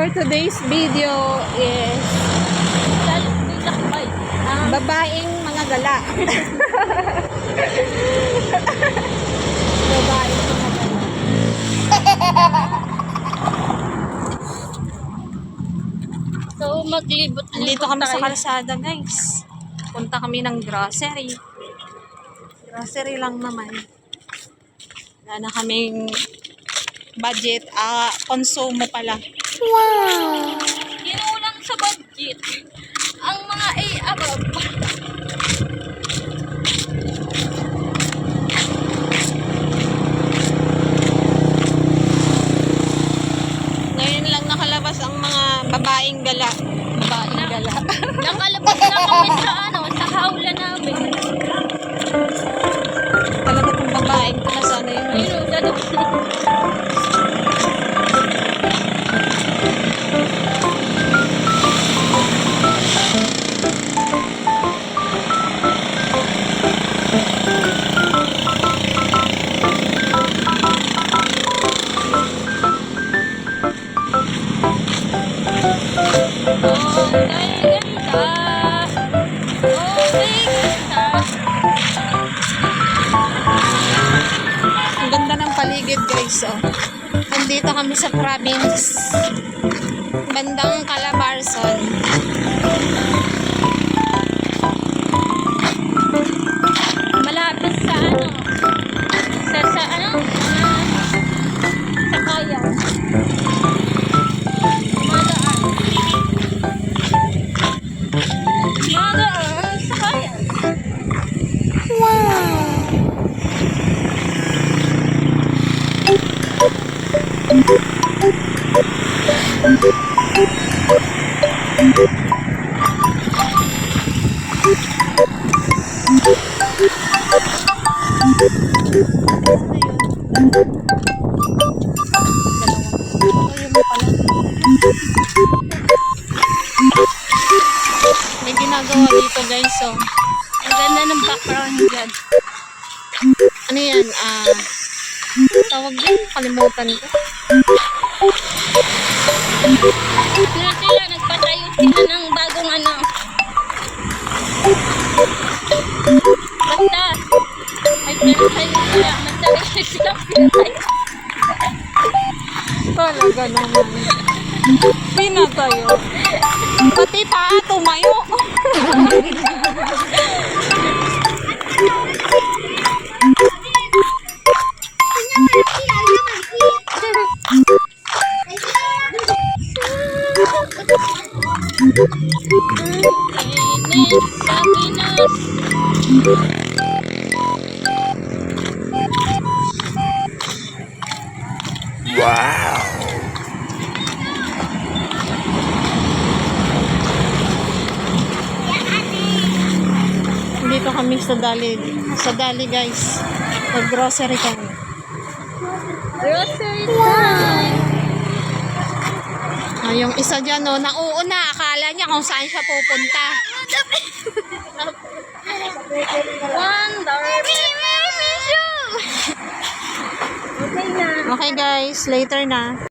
for today's video is babaeng mga gala. Babaeng mga gala. So, maglibot. Dito kami sa kalsada, guys. Punta kami ng grocery. Grocery lang naman. Wala na kaming budget. Konsumo pala. Wow! Kinulang sa budget. Ang mga above. Ngayon lang nakalabas ang mga babaeng gala. Babaeng gala. Nakalabas na kami sa hawla namin. Talaga itong babaeng ito na sana yun. Ayun, Ang ganda ng paligid, guys. Oh. Nandito kami sa province. Bandang Calabarzon. malapit sa sa kaya. Madaan sa kaya. May ginagawa dito, guys. So, Ang ganda ng background dyan. ano yan? Tawag din, kalimutan ko. Sila nagpatayo sila ng bagong basta may pinatayo sila, matayo sila pinatayo. Talaga naman. Pinatayo. Pati paa tumayo. Inis sa Pinas. Dito kami sa Dali, guys. Mag-grocery kami. Grocery time. Yung isa dyan, no, nauuna. Akala niya kung saan siya pupunta. Wonder. Okay, guys. Later na.